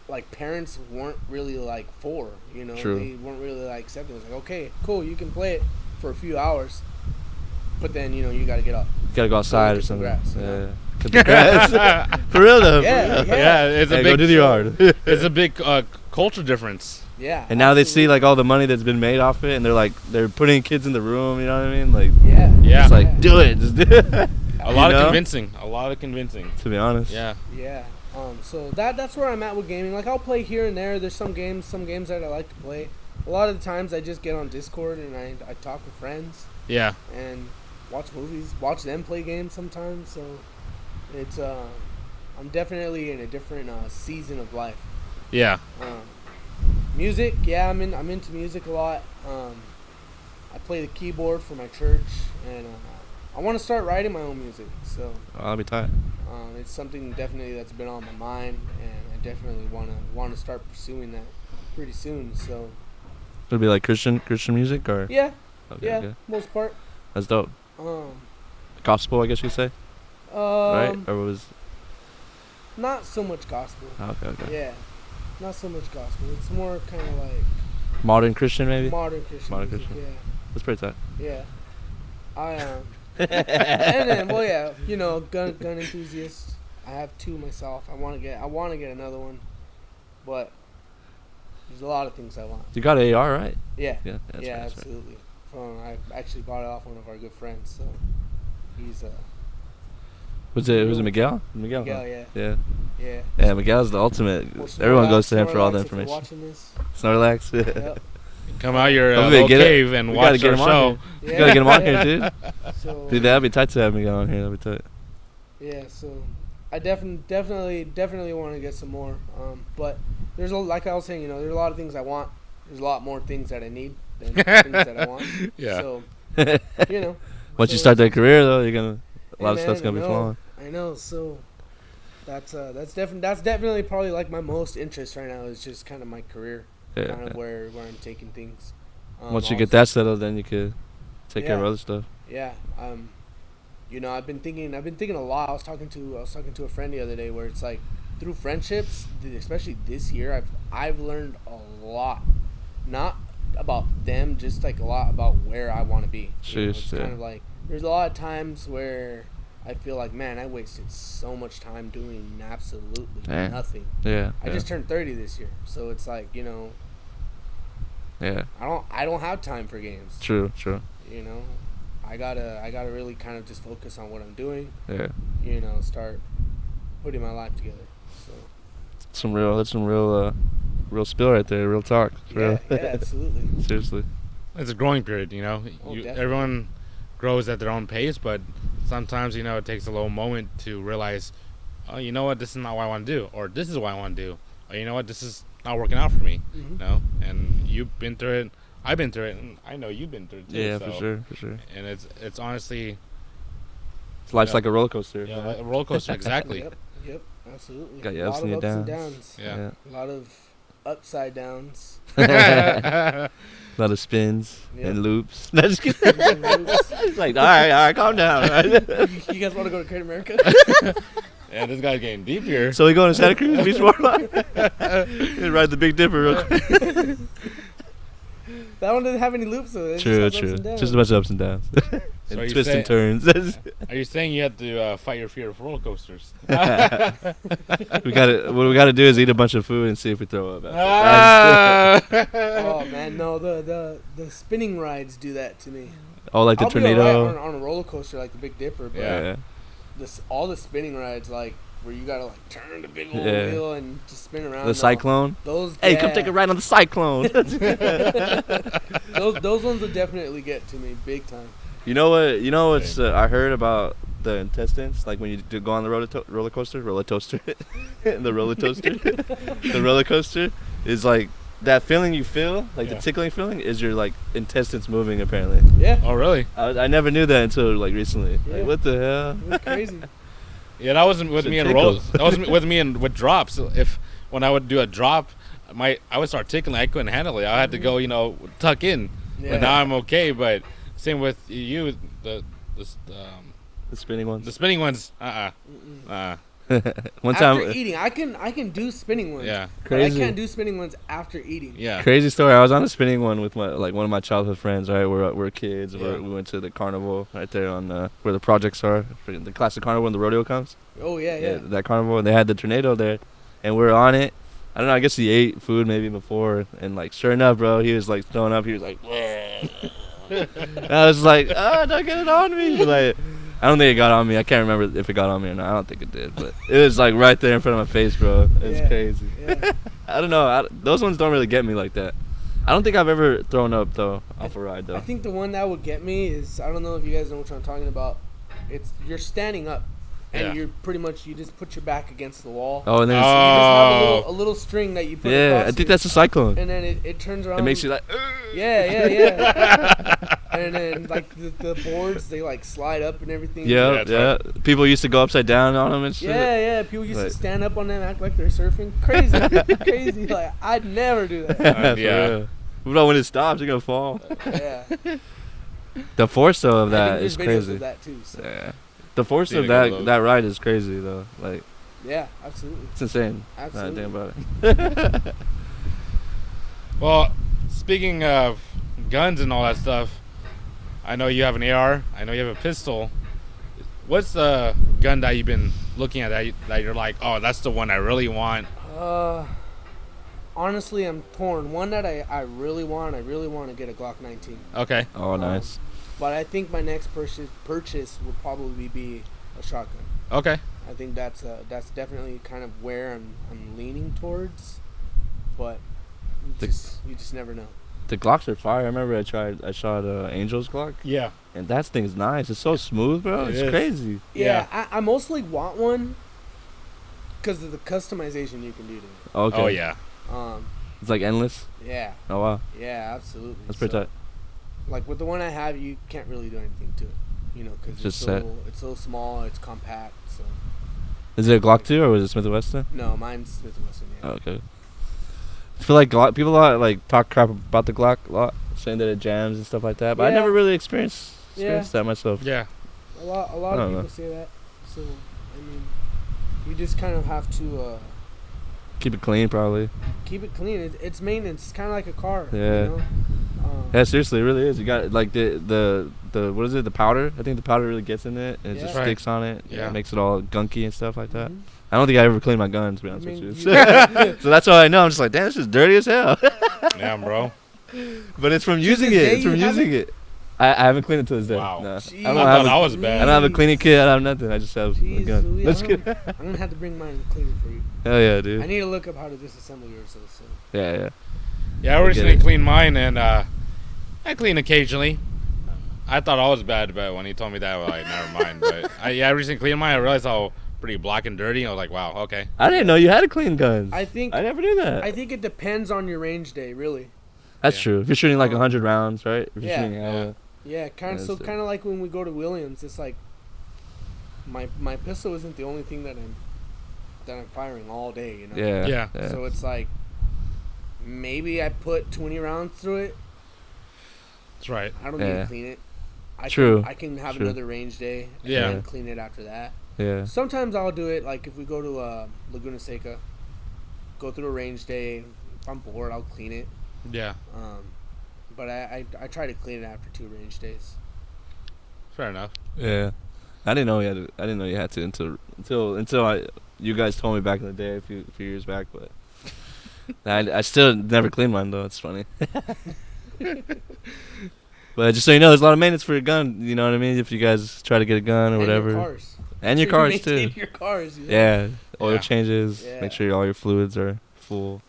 like parents weren't really like for, you know. True. They weren't really like accepting. It was like, okay, cool, you can play it for a few hours, but then you know you got to get up. You gotta go outside or get some something. grass, you Yeah. know? Cut the grass. For real though. Yeah, for real. Yeah, it's a Hey, big. go to the yard. It's a big culture difference. Yeah. And now they see absolutely. like all the money that's been made off it, and they're putting kids in the room. You know what I mean? Like, Yeah. Yeah. it's like do it, just do it. A lot You of know? convincing. A lot of convincing. To be honest. Yeah. Yeah. So that's where I'm at with gaming. Like, I'll play here and there. There's some games that I like to play. A lot of the times I just get on Discord and I talk with friends Yeah. and watch movies, watch them play games sometimes. So it's I'm definitely in a different season of life. Yeah. Music, yeah, I'm into music a lot. I play the keyboard for my church, and I want to start writing my own music. So I'll be tight. it's something definitely that's been on my mind, and I definitely want to start pursuing that pretty soon. So It'll be like Christian music, or yeah, okay, yeah, okay. most part. That's dope. Um, Gospel, I guess you say, right? Or was not so much gospel. okay. Yeah, not so much gospel. It's more kind of like Modern Christian, maybe. modern Christian Modern music. Christian. That's pretty tight. Yeah, yeah. And then, well, yeah, gun enthusiast. I have two myself. I want to get another one, but there's a lot of things I want. You got an AR, right? Yeah, Yeah, that's right, that's right. absolutely. I actually bought it off one of our good friends, so he's Was it Miguel? Miguel, Miguel, huh? yeah. Yeah. Yeah. Yeah, Miguel's the ultimate. Well, Everyone Snorlax- goes to him for all the Snorlax, if you're information. watching this, Snorlax. yep. Come out your Hopefully little get it. cave and We gotta watch get our him on show. here. Yeah, You gotta get him on yeah. here, dude. So Dude, that'd be tight to have Miguel on here. That'd be tight. yeah, so I definitely want to get some more. But there's like I was saying, there's a lot of things I want. There's a lot more things that I need than things that I want. Yeah. So Once you so start that it's- career, though, you're gonna a lot Hey, of stuff's man, gonna be flowing. I know. So that's definitely probably like my most interest right now is just kind of my career, Yeah, kind of yeah. where I'm taking things. Once you get also- that settled, then you could take care of Yeah. other stuff. Yeah. I've been thinking a lot. I was talking to a friend the other day where it's like through friendships, especially this year, I've learned a lot, not about them, just like a lot about where I want to be. It's Yeah. kind of like there's a lot of times where I feel like, man, I wasted so much time doing absolutely Damn. nothing. Yeah. I just turned 30 this year, so it's like Yeah. I don't have time for games. True. I gotta really kind of just focus on what I'm doing. Yeah. Start putting my life together. So That's some real spill right there. Real talk. yeah, absolutely. Seriously. It's a growing period, Oh, definitely. Everyone grows at their own pace, but sometimes, it takes a little moment to realize, oh, you know what, this is not what I want to do, or this is what I want to do, or you know what, this is not working out for me, Mhm. And you've been through it, I've been through it, and I know you've been through it too. Yeah, so, for sure. And it's honestly, Life's Yeah. like a roller coaster. yeah, like a roller coaster, exactly. Yep, absolutely. Got your A ups lot and of your ups and downs. downs. Yeah. A lot of upside downs. A lot of spins Yeah. and loops. No, just kidding. It's like, all right, calm down. You guys want to go to Great America? Yeah, this guy's getting deep here. So we going to Santa Cruz Beach Boardwalk? And ride the Big Dipper real quick. That one doesn't have any loops though. It True. just has ups and downs. Just a bunch of ups and downs. So are And you twists and saying- turns. Are you saying you have to fight your fear of roller coasters? What we gotta do is eat a bunch of food and see if we throw up. Oh man, no, the spinning rides do that to me. Oh, like the I'll be alright tornado. on a roller coaster like the Big Dipper, but Yeah. all the spinning rides like where you gotta like turn the big old Yeah. wheel and just spin around. The cyclone. Those Hey, come take a ride on the cyclone. Those ones will definitely get to me big time. You know what's I heard about the intestines, like when you go on the roller coaster, the roller coaster, the roller coaster is like that feeling you feel, like the Yeah. tickling feeling, is your like intestines moving apparently. Yeah, Oh, really? I never knew that until like recently. Yeah. Like what the hell? it was crazy. Yeah, that wasn't with It me in roll. tickles. That wasn't with me in with drops. When I would do a drop, I would start tickling. I couldn't handle it. I had to go, tuck in. Yeah. But now I'm okay. But same with you, the The spinning ones. the spinning ones. One After time, eating, I can do spinning ones. Yeah. But Crazy. I can't do spinning ones after eating. Yeah. crazy story. I was on a spinning one with one of my childhood friends. Right, we're kids. Yeah. We went to the carnival right there on where the projects are. The classic carnival when the rodeo comes. Oh yeah. That carnival, and they had the tornado there, and we're on it. I don't know. I guess he ate food maybe before, and like sure enough, bro, he was like throwing up. He was like, and I was like, oh, don't get it on me. Like, I don't think it got on me. I can't remember if it got on me or not. I don't think it did, but it was like right there in front of my face, bro. It's crazy. Yeah. I don't know. Those ones don't really get me like that. I don't think I've ever thrown up though off a ride though. I think the one that would get me is, I don't know if you guys know what I'm talking about. You're standing up, and you're pretty much, you just put your back against the wall. Oh, and then So you just have a little string that you put across I think that's a cyclone. and then it turns around. It makes you like. Yeah. And then like the boards, they like slide up and everything. Yeah. People used to go upside down on them and shit. Yeah. People used to stand up on them, act like they're surfing. Crazy. Like, I'd never do that. Yeah. What about when it stops? You're gonna fall. Yeah. The force though of I that think is there's videos crazy. of that too. So. Yeah. The force Need of to go to those. that ride is crazy though. Like, Yeah, absolutely. it's insane. Absolutely. Think about it. Well, speaking of guns and all that stuff, I know you have an AR. I know you have a pistol. What's the gun that you've been looking at that you're like, oh, that's the one I really want? Honestly, I'm torn. One that I really want to get a Glock 19. Okay. Oh, nice. But I think my next purchase would probably be a shotgun. Okay. I think that's definitely kind of where I'm leaning towards, but you just never know. The Glocks are fire. I remember I shot Angel's Glock, Yeah. and that thing's nice. It's so smooth, bro. It It's is. crazy. Yeah, I mostly want one because of the customization you can do to it. Okay. Oh yeah. It's like endless. Yeah, Oh wow. yeah, absolutely. That's pretty So, tight. Like with the one I have, you can't really do anything to it, because It's just set. it's so small, it's compact. So Is it a Glock 2 or was it Smith & Wesson? no, mine's Smith & Wesson. Yeah. Oh, okay. I feel like people like talk crap about the Glock a lot, saying that it jams and stuff like that. But I Yeah. never really experienced that myself. Yeah. A lot I of don't people know. say that. So I mean, you just kind of have to Keep it clean, probably. keep it clean. It's maintenance. It's kind of like a car. Yeah. You know? Yeah, seriously, it really is. You got like the what is it? The powder. I think the powder really gets in it and it just Yeah. sticks on it. Yeah. It makes it all gunky and stuff like that. Mhm. I don't think I ever cleaned my gun, to be honest I mean, with you- you. So that's why I know. I'm just like, damn, this is dirty as hell. Damn, bro. But it's from To using this it. day It's from you using it. I haven't cleaned it to this day. Wow. No. Jeez. I I don't thought have I a, was I bad. don't have a cleaning kit. I don't have nothing. I just have a Jeez, gun. Louis, Let's I'm get. gonna have to bring mine and clean it for you. Hell yeah, I dude. need to look up how to disassemble yours, though. So. Yeah. Yeah, I I recently get it. cleaned mine, and I clean occasionally. I thought I was bad, but when he told me that, I was like, never mind. But I recently cleaned mine. I realized how pretty black and dirty. I was like, wow, okay. I didn't know you had to clean guns. I think I never knew that. I think it depends on your range day, really. That's Yeah. true. If you're shooting like 100 rounds, right? If you're Yeah. shooting, Yeah. Yeah, kind of. Yeah, So so- kind of like when we go to Williams, it's like my pistol isn't the only thing that I'm firing all day. Yeah. Yeah. So it's like maybe I put 20 rounds through it. That's right. I don't need Yeah. to clean it. True. I can have True. another range day and Yeah. then clean it after that. Yeah. Sometimes I'll do it like if we go to Laguna Seca, go through a range day. If I'm bored, I'll clean it. Yeah. But I try to clean it after 2 range days. Fair enough. Yeah. I didn't know you had to. I didn't know you had to until you guys told me back in the day a few years back. But I still never cleaned mine though. It's funny. But just so you know, there's a lot of maintenance for your gun. You know what I mean? If you guys try to get a gun or And whatever, Your cars. and your Make sure you cars too. maintain Your cars. You know? Yeah. Oil Yeah. changes. Yeah. Make sure all your fluids are full.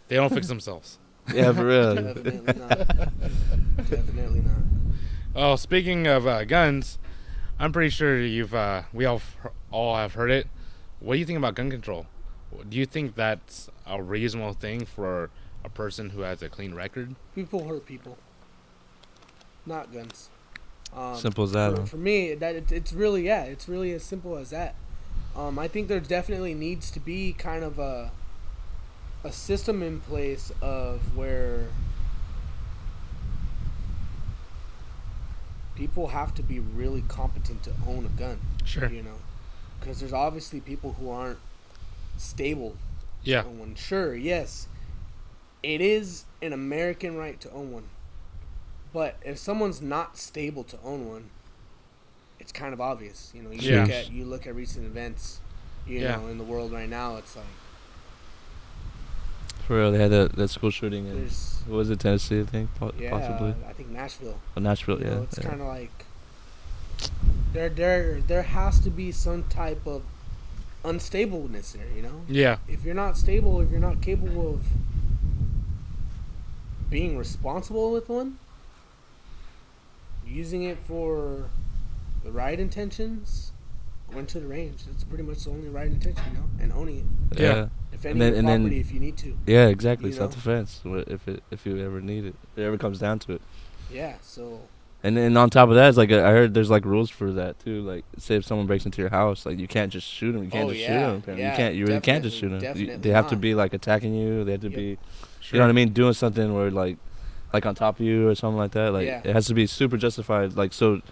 They don't fix themselves. Yeah, for real. Definitely not. Definitely not. Oh, speaking of guns, I'm pretty sure we all have heard it. What do you think about gun control? Do you think that's a reasonable thing for a person who has a clean record? People hurt people, not guns. Simple as that. For me, it's really as simple as that. I think there definitely needs to be kind of a system in place of where people have to be really competent to own a gun. Sure. Because there's obviously people who aren't stable Yeah. to own one. Sure, yes, it is an American right to own one. But if someone's not stable to own one, it's kind of obvious. You Yeah. look at recent events, Yeah. in the world right now. It's like For real, they had that school shooting in there's what was it, Tennessee? I think possibly. I think Nashville. Oh, Nashville. Yeah. It's yeah. kind of like there has to be some type of unstableness there, you know? Yeah. If you're not stable, if you're not capable of being responsible with one, using it for the right intentions, going to the range, that's pretty much the only right intention, you know? And owning it. Yeah. Defending your property if you need to. Yeah, exactly. You know? Self-defense. If you ever need it, if it ever comes down to it. Yeah, so... And then on top of that, it's like I heard there's like rules for that too. Like, say if someone breaks into your house, like you can't just shoot them. You can't shoot them. Yeah, You can't. You really can't just shoot them. definitely They have to not. be like attacking you. They have to be, Sure. you know what I mean, doing something where like on top of you or something like that. Like Yeah. it has to be super justified. Like so,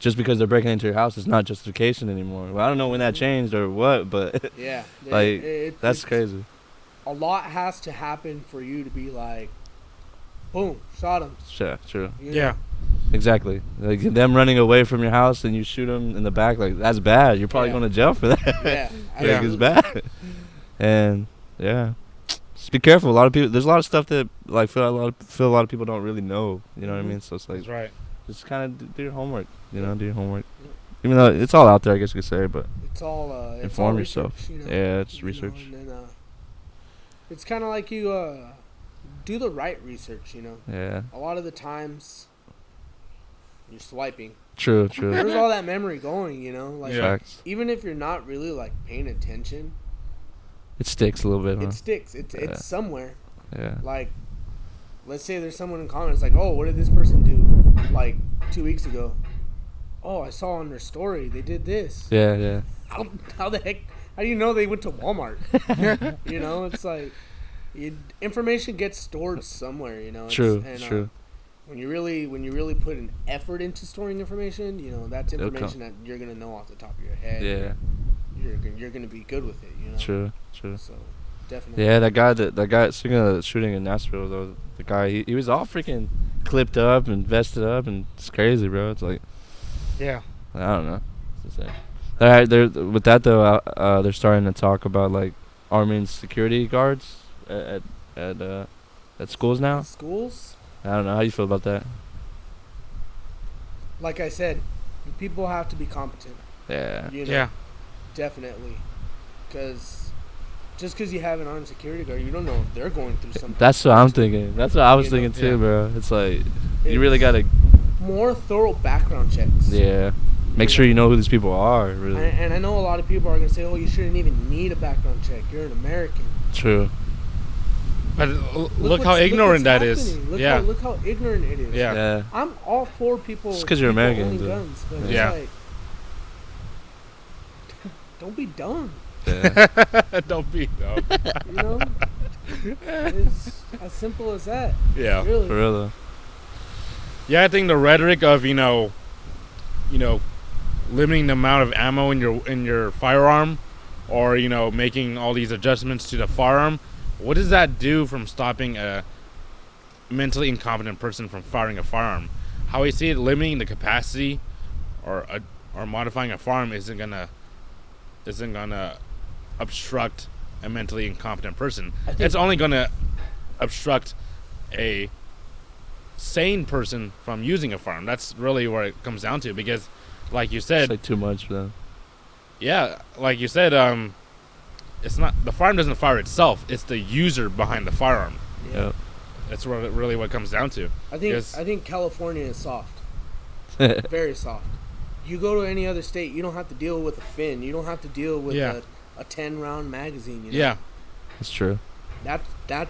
just because they're breaking into your house, it's not justification anymore. Well, I don't know when that changed or what, but Yeah. like that's crazy. A lot has to happen for you to be like, boom, shot him. Sure, true. You know? Yeah. Exactly. Like them running away from your house and you shoot them in the back, like that's bad. You're probably Yeah. going to jail for that. Yeah. Like, Yeah. it's bad. And yeah, just be careful. A lot of people. There's a lot of stuff that like feel a lot of people don't really know. You know what I mean? So it's like That's right. just kind of do your homework. You know, do your homework. Even though it's all out there, I guess you could say, but It's all it's inform all yourself. research, you know? Yeah, it's You know, research. and then, it's kind of like you do the right research, you know. Yeah, A lot of the times you're swiping. true. Where's all that memory going, you know? Like Yeah. Facts. even if you're not really like paying attention, It sticks a little bit, huh? it sticks. Yeah. It's somewhere. Yeah. Like, let's say there's someone in comments like, "Oh, what did this person do like 2 weeks ago?" "Oh, I saw on their story they did this." Yeah. How the heck? How do you know they went to Walmart? You know, it's like information gets stored somewhere. You know, True. And, True. when you really put an effort into storing information, you know, that's It'll information that you're gonna know off the top of your head. Yeah. You're gonna be good with it. You know. True. So definitely. Yeah, that guy. Speaking of the shooting in Nashville, though, the guy he was all freaking clipped up and vested up, and it's crazy, bro. It's like Yeah. I don't know. It's insane. They're with that though. They're starting to talk about like arming security guards at schools now. Schools. I don't know how you feel about that. Like I said, people have to be competent. Yeah. You know, Yeah. definitely. Because just because you have an armed security guard, you don't know if they're going through something. That's what I'm thinking. That's what I was You know? thinking too, Yeah. bro. It's like you really gotta, more thorough background checks. yeah, make sure you know who these people are. Really. And I know a lot of people are gonna say, "Oh, you shouldn't even need a background check. You're an American." True. But look how ignorant that is. Yeah. Look how ignorant it is. Yeah. Yeah. I'm all for people. Just 'cause you're people American, owning dude. guns, but it's Yeah. like, don't be dumb. Yeah. Don't be dumb. You know, it's as simple as that. Yeah. Really. For real though. Yeah, I think the rhetoric of limiting the amount of ammo in your firearm, or making all these adjustments to the firearm, what does that do from stopping a mentally incompetent person from firing a firearm? How I see it, limiting the capacity or modifying a firearm isn't gonna obstruct a mentally incompetent person. I think- It's only gonna obstruct a sane person from using a firearm. That's really where it comes down to, because like you It's said, like too much for them. yeah, like you said, it's not the firearm doesn't fire itself, it's the user behind the firearm. Yep. That's really what it comes down to. I think Yes. I think California is soft, very soft. You go to any other state, you don't have to deal with a fin. You don't have to deal with Yeah. a 10-round magazine. You know? Yeah, That's true. That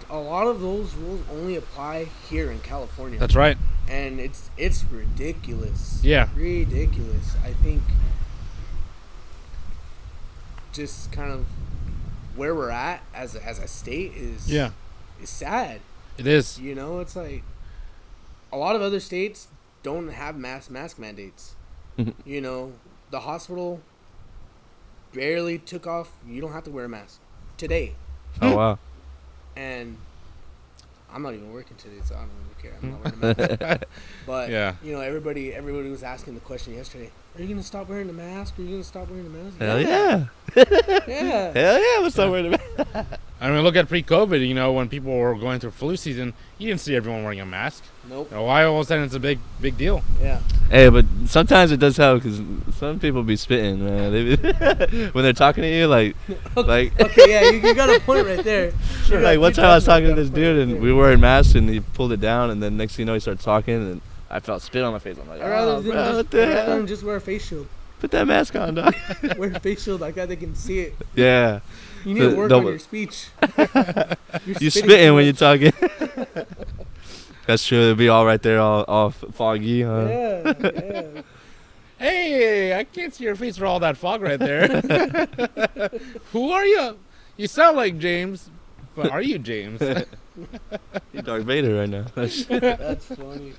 a lot of those rules only apply here in California. that's right. And it's ridiculous. Yeah. Ridiculous. I think just kind of where we're at as a state is sad. It is. You know, it's like a lot of other states don't have mask mandates. You know, the hospital barely took off. You don't have to wear a mask today. Oh wow. And I'm not even working today, so I don't really care. I'm not wearing a mask. But Yeah. you know, everybody was asking the question yesterday: are you gonna stop wearing the mask? Are you gonna stop wearing the mask? Hell yeah. Yeah. Hell yeah. What's up with it? I mean, look at pre-COVID. You know, when people were going through flu season, you didn't see everyone wearing a mask. Nope. You know, why all of a sudden it's a big deal? Yeah. Hey, but sometimes it does help because some people be spitting, man. They be when they're talking to you, like. Okay, yeah, you got a point right there. Like one time I was talking to this dude and we were wearing masks and he pulled it down and then next thing you know he started talking and I felt spit on my face. I'm like, I'd rather oh, than bro, just, what the I'd rather hell? than just wear a face shield. Put that mask on, dog. Wear a face shield like that, they can see it. Yeah. You need to work on your speech. You spitting when you're talking. That's true. It'll be all right there, all foggy, huh? Yeah. Hey, I can't see your face for all that fog right there. Who are you? You sound like James, but are you James? You're Darth Vader right now. That's funny.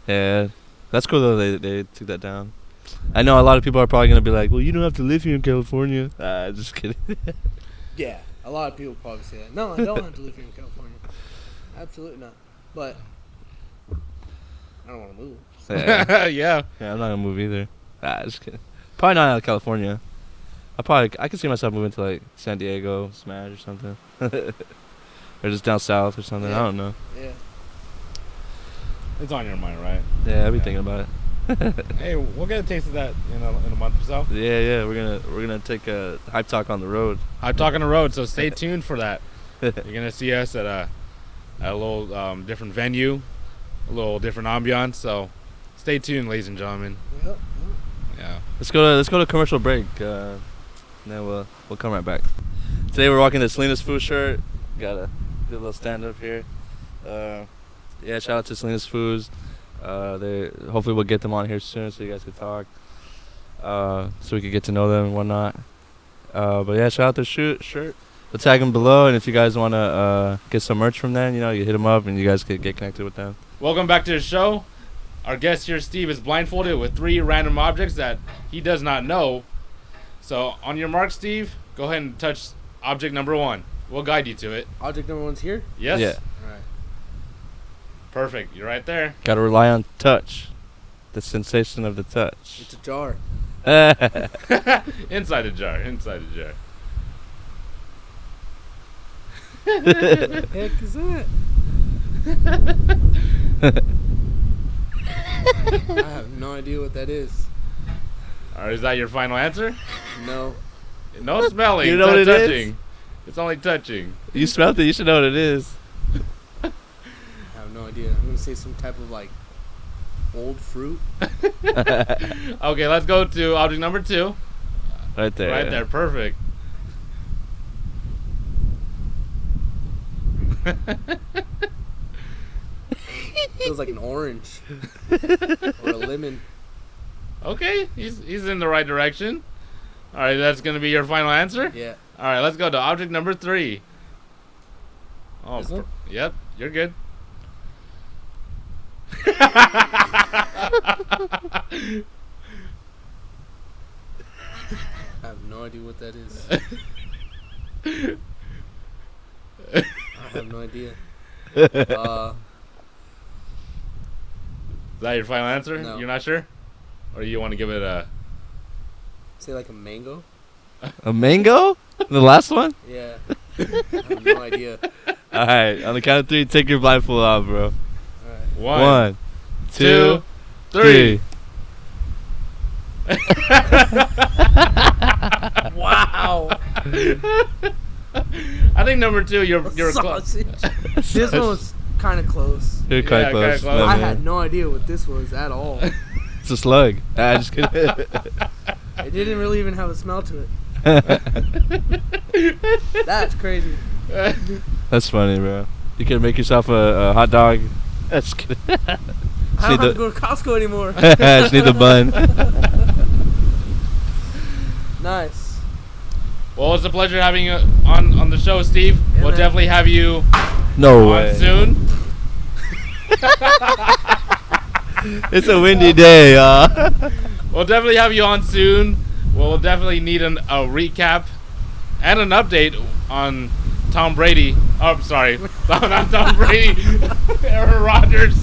Yeah. That's cool though. They took that down. I know a lot of people are probably gonna be like, "Well, you don't have to live here in California." Just kidding. Yeah, a lot of people probably say that. No, I don't have to live here in California. Absolutely not. But I don't want to move. Yeah. Yeah. Yeah, I'm not gonna move either. Just kidding. Probably not out of California. I could see myself moving to like San Diego, Smash or something, or just down south or something. Yeah. I don't know. Yeah. It's on your mind, right? Yeah, I'll be thinking about it. Hey, we'll get a taste of that in a month or so. Yeah, we're gonna take a hype talk on the road. I'm talking the road, so stay tuned for that. You're gonna see us at a little different venue, a little different ambiance. So stay tuned, ladies and gentlemen. Yep. Yeah. Let's go to commercial break. And then we'll come right back. Today we're rocking the Selena's Food shirt. Got a good little stand up here. Yeah, shout out to Selena's Foods. They hopefully we'll get them on here soon so you guys can talk. So we can get to know them and whatnot. But yeah, shout out to shirt. We'll tag them below, and if you guys want to get some merch from them, you know, you hit them up and you guys can get connected with them. Welcome back to the show. Our guest here, Steve, is blindfolded with 3 random objects that he does not know. So on your mark, Steve, go ahead and touch object number 1. We'll guide you to it. Object number 1's here? Yes? Yeah. All right. Perfect. You're right there. Gotta rely on touch. The sensation of the touch. It's a jar. Inside the jar. Inside the jar. What the heck is that? I have no idea what that is. All right, is that your final answer? No. No smelling. You know what it touching. is? It's only touching. You smelled it. You should know what it is. I have no idea. I'm going to say some type of like old fruit. Okay, let's go to object number 2. Right there. Right there. Perfect. Feels like an orange or a lemon. Okay, he's in the right direction. All right, that's going to be your final answer? Yeah. All right, let's go to object number 3. Oh, This one? Yep, you're good. I have no idea what that is. I have no idea. Is that your final answer? No. You're not sure? Or you want to give it a... Say like a mango? A mango? The last one? Yeah. I have no idea. All right. On the count of 3, take your blindfold off, bro. All right. 1, 2, 3. Wow. I think number 2, you're close. Sausage. This one was kind of close. You're Yeah, quite kinda close. close. No, I man. had no idea what this was at all. It's a slug. Just kidding. It didn't really even have a smell to it. That's crazy. That's funny, bro. You can make yourself a hot dog. Just kidding. I don't have to go to Costco anymore. Just need the bun. Nice. Well, it's a pleasure having you on the show, Steve. Yeah, We'll man. definitely have you No on way. soon. It's a windy day, y'all. We'll definitely have you on soon. We'll definitely need a recap and an update on Tom Brady. Oh, I'm sorry. Not Tom Brady. Aaron Rodgers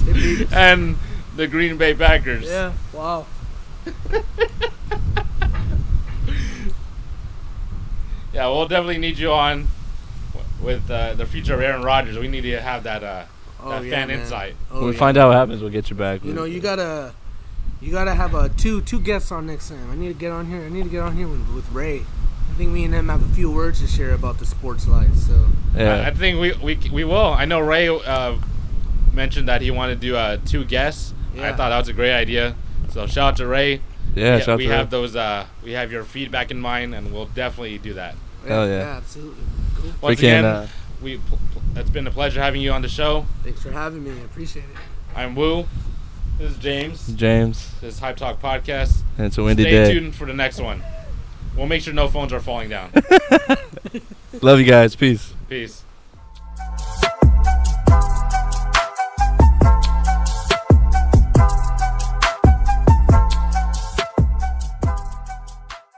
and the Green Bay Packers. Yeah. Wow. Yeah, we'll definitely need you on with the future of Aaron Rodgers. We need to have that fan man. insight. When we find out what happens, we'll get you back. You know, you gotta have two guests on next time. I need to get on here. With Ray. I think me and him have a few words to share about the sports life. So Yeah. I think we will. I know Ray mentioned that he wanted to do 2 guests. Yeah. I thought that was a great idea. So shout out to Ray. Yeah, shout out we to have Ray. those. We have your feedback in mind, and we'll definitely do that. Hell yeah. absolutely. Cool. Once again, it's been a pleasure having you on the show. Thanks for having me. I appreciate it. I'm Woo. This is James. James. This is Hype Talk Podcast. And it's a windy Stay day. tuned for the next one. We'll make sure no phones are falling down. Love you guys. Peace. Peace.